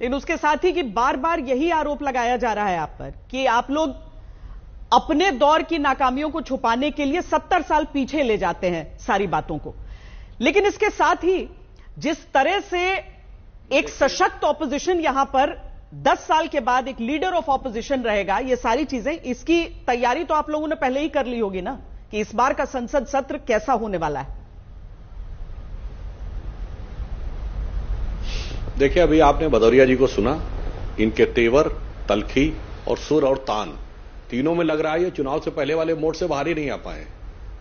लेकिन उसके साथ ही कि बार बार यही आरोप लगाया जा रहा है आप पर कि आप लोग अपने दौर की नाकामियों को छुपाने के लिए 70 साल पीछे ले जाते हैं सारी बातों को। लेकिन इसके साथ ही जिस तरह से एक सशक्त ऑपोजिशन यहां पर 10 साल के बाद एक लीडर ऑफ ऑपोजिशन रहेगा, ये सारी चीजें, इसकी तैयारी तो आप लोगों ने पहले ही कर ली होगी ना कि इस बार का संसद सत्र कैसा होने वाला है। देखिए, अभी आपने भदौरिया जी को सुना, इनके तेवर, तलखी और सुर और तान तीनों में लग रहा है ये चुनाव से पहले वाले मोड से बाहर ही नहीं आ पाए।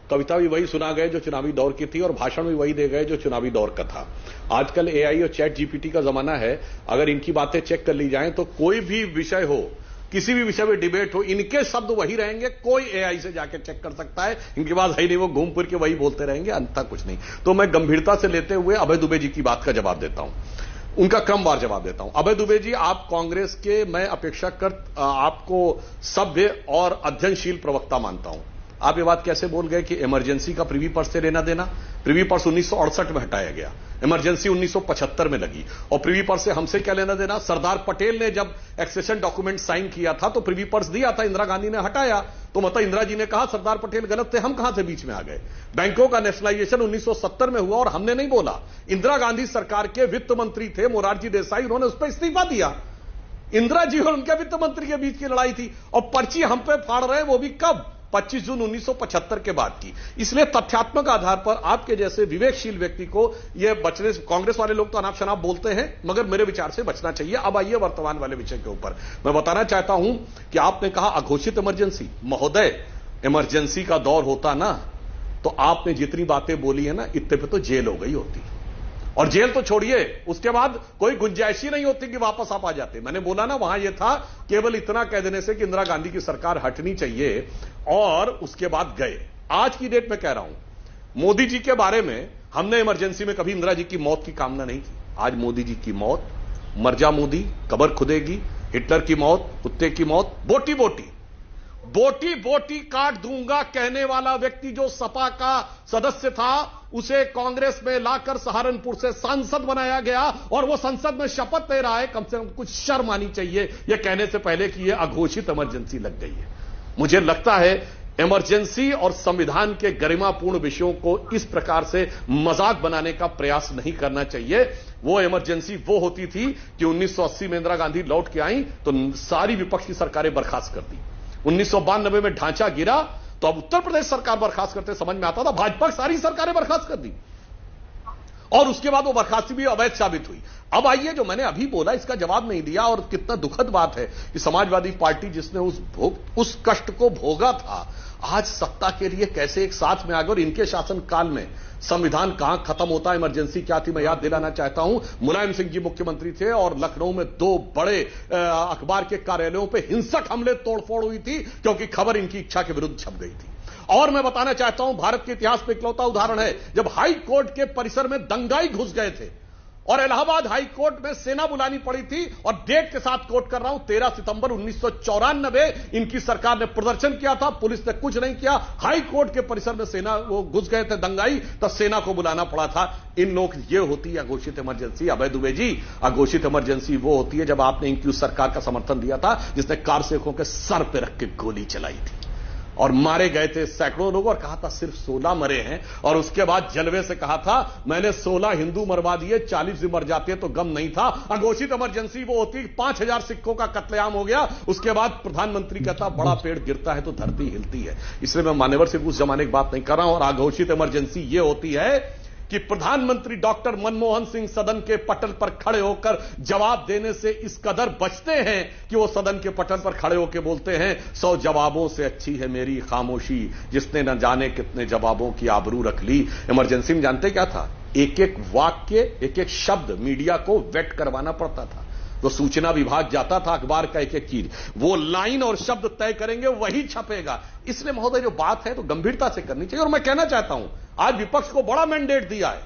कविता भी वही सुना गए जो चुनावी दौर की थी और भाषण भी वही दे गए जो चुनावी दौर का था। आजकल एआई और चैट जीपीटी का जमाना है। अगर इनकी बातें चेक कर ली जाएं तो कोई भी विषय हो, किसी भी विषय में डिबेट हो, इनके शब्द वही रहेंगे। कोई एआई से जाके चेक कर सकता है, इनके पास है ही नहीं, वो घूम फिर के वही बोलते रहेंगे, अंततः कुछ नहीं। तो मैं गंभीरता से लेते हुए अभय दुबे जी की बात का जवाब देता हूं, उनका क्रमवार जवाब देता हूं। अभय दुबे जी, आप कांग्रेस के, मैं अपेक्षाकृत आपको सभ्य और अध्ययनशील प्रवक्ता मानता हूं। आप ये बात कैसे बोल गए कि इमरजेंसी का प्रीवी पर्स से लेना देना? प्रीवी पर्स 1968 में हटाया गया, इमरजेंसी 1975 में लगी, और प्रीवी पर्स से हमसे क्या लेना देना? सरदार पटेल ने जब एक्सेशन डॉक्यूमेंट साइन किया था तो प्रीवी पर्स दिया था, इंदिरा गांधी ने हटाया। तो मतलब इंदिरा जी ने कहा सरदार पटेल गलत थे, हम कहां से बीच में आ गए? बैंकों का नेशनलाइजेशन 1970 में हुआ और हमने नहीं बोला। इंदिरा गांधी सरकार के वित्त मंत्री थे मोरारजी देसाई, उन्होंने उस पर इस्तीफा दिया। इंदिरा जी और उनके वित्त मंत्री के बीच की लड़ाई थी, और पर्ची हम पे फाड़ रहे, वो भी कब? 25 जून 1975 के बाद की। इसलिए तथ्यात्मक आधार पर आपके जैसे विवेकशील व्यक्ति को यह बचने, कांग्रेस वाले लोग तो अनाप शनाप बोलते हैं, मगर मेरे विचार से बचना चाहिए। अब आइए वर्तमान वाले विषय के ऊपर। मैं बताना चाहता हूं कि आपने कहा अघोषित इमरजेंसी। महोदय, इमरजेंसी का दौर होता ना तो आपने जितनी बातें बोली है ना, इतने पे तो जेल हो गई होती। और जेल तो छोड़िए, उसके बाद कोई गुंजाइश ही नहीं होती कि वापस आप आ जाते। मैंने बोला ना, वहां यह था केवल इतना कह देने से कि इंदिरा गांधी की सरकार हटनी चाहिए, और उसके बाद गए। आज की डेट में कह रहा हूं, मोदी जी के बारे में हमने इमरजेंसी में कभी इंदिरा जी की मौत की कामना नहीं की। आज मोदी जी की मौत, मर जा मोदी, कब्र खुदेगी, हिटलर की मौत, कुत्ते की मौत, बोटी बोटी बोटी बोटी काट दूंगा कहने वाला व्यक्ति जो सपा का सदस्य था, उसे कांग्रेस में लाकर सहारनपुर से सांसद बनाया गया, और वो संसद में शपथ ले रहा है। कम से कम कुछ शर्म आनी चाहिए यह कहने से पहले कि यह अघोषित इमरजेंसी लग गई है। मुझे लगता है इमरजेंसी और संविधान के गरिमापूर्ण विषयों को इस प्रकार से मजाक बनाने का प्रयास नहीं करना चाहिए। वो इमरजेंसी वो होती थी कि 1980 में इंदिरा गांधी लौट के आई तो सारी विपक्ष की सरकारें बर्खास्त कर दी। 1992 में ढांचा गिरा तो अब उत्तर प्रदेश सरकार बर्खास्त करते समझ में आता था, भाजपा सारी सरकारें बर्खास्त कर दी, और उसके बाद वो बर्खास्ती भी अवैध साबित हुई। अब आइए, जो मैंने अभी बोला इसका जवाब नहीं दिया, और कितना दुखद बात है कि समाजवादी पार्टी जिसने उस कष्ट को भोगा था, आज सत्ता के लिए कैसे एक साथ में आ गए। और इनके शासनकाल में संविधान कहां खत्म होता, इमरजेंसी क्या थी, मैं याद दिलाना चाहता हूं। मुलायम सिंह जी मुख्यमंत्री थे और लखनऊ में 2 बड़े अखबार के कार्यालयों पे हिंसक हमले, तोड़फोड़ हुई थी, क्योंकि खबर इनकी इच्छा के विरुद्ध छप गई थी। और मैं बताना चाहता हूं, भारत के इतिहास में इकलौता उदाहरण है जब हाई कोर्ट के परिसर में दंगाई घुस गए थे और इलाहाबाद हाई कोर्ट में सेना बुलानी पड़ी थी, और डेट के साथ कोट कर रहा हूं, 13 सितंबर 1994 इनकी सरकार ने प्रदर्शन किया था, पुलिस ने कुछ नहीं किया। हाई कोर्ट के परिसर में सेना वो घुस गए थे दंगाई, तो सेना को बुलाना पड़ा था। इन लोग, ये होती है अघोषित इमरजेंसी। अभय दुबे जी, अघोषित इमरजेंसी वो होती है जब आपने इनकी उस सरकार का समर्थन दिया था जिसने कार सेवकों के सर पर रख के गोली चलाई थी और मारे गए थे सैकड़ों लोग, और कहा था सिर्फ 16 मरे हैं, और उसके बाद जलवे से कहा था मैंने 16 हिंदू मरवा दिए, 40 भी मर जाते तो गम नहीं था। अघोषित इमरजेंसी वो होती, 5000 सिखों का कत्लेआम हो गया, उसके बाद प्रधानमंत्री कहता बड़ा पेड़ गिरता है तो धरती हिलती है। इसलिए मैं मान्यवर से उस जमाने की बात नहीं कर रहा हूं। और अघोषित इमरजेंसी ये होती है कि प्रधानमंत्री डॉक्टर मनमोहन सिंह सदन के पटल पर खड़े होकर जवाब देने से इस कदर बचते हैं कि वो सदन के पटल पर खड़े होकर बोलते हैं 100 जवाबों से अच्छी है मेरी खामोशी, जिसने न जाने कितने जवाबों की आबरू रख ली। इमरजेंसी में जानते क्या था? एक एक वाक्य, एक एक शब्द मीडिया को वेट करवाना पड़ता था। तो सूचना विभाग जाता था, अखबार का एक एक चीज, वो लाइन और शब्द तय करेंगे, वही छपेगा। इसलिए महोदय, जो बात है तो गंभीरता से करनी चाहिए। और मैं कहना चाहता हूं, आज विपक्ष को बड़ा मैंडेट दिया है,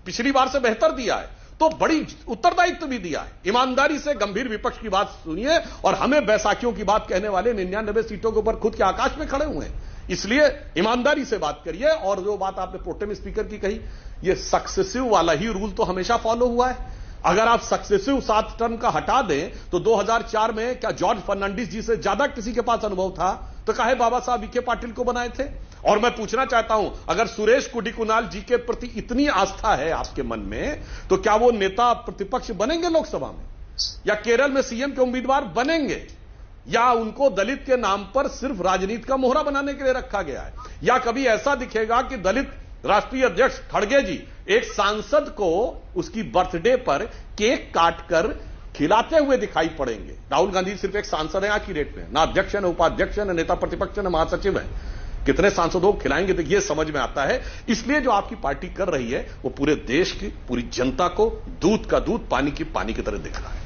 पिछली बार से बेहतर दिया है, तो बड़ी उत्तरदायित्व भी दिया है। ईमानदारी से गंभीर विपक्ष की बात सुनिए, और हमें बैसाखियों की बात कहने वाले 99 सीटों के ऊपर खुद के आकाश में खड़े हुए हैं, इसलिए ईमानदारी से बात करिए। और जो बात आपने प्रोटेम स्पीकर की कही, ये सक्सेसिव वाला ही रूल तो हमेशा फॉलो हुआ है। अगर आप सक्सेसिव 7 टर्म का हटा दें तो 2004 में क्या जॉर्ज फर्नांडिस जी से ज्यादा किसी के पास अनुभव था? तो काहे बाबा साहब विखे पाटिल को बनाए थे? और मैं पूछना चाहता हूं, अगर सुरेश कुडिकुनाल जी के प्रति इतनी आस्था है आपके मन में, तो क्या वो नेता प्रतिपक्ष बनेंगे लोकसभा में, या केरल में सीएम के उम्मीदवार बनेंगे, या उनको दलित के नाम पर सिर्फ राजनीति का मोहरा बनाने के लिए रखा गया है? या कभी ऐसा दिखेगा कि दलित राष्ट्रीय अध्यक्ष खड़गे जी एक सांसद को उसकी बर्थडे पर केक काटकर खिलाते हुए दिखाई पड़ेंगे? राहुल गांधी सिर्फ एक सांसद है आज की डेट में, ना अध्यक्ष है, ना उपाध्यक्ष है, ना नेता प्रतिपक्ष है, ना महासचिव है। कितने सांसदों को खिलाएंगे? तो यह समझ में आता है। इसलिए जो आपकी पार्टी कर रही है वो पूरे देश की, पूरी जनता को दूध का दूध, पानी की पानी की तरह दिख रहा है।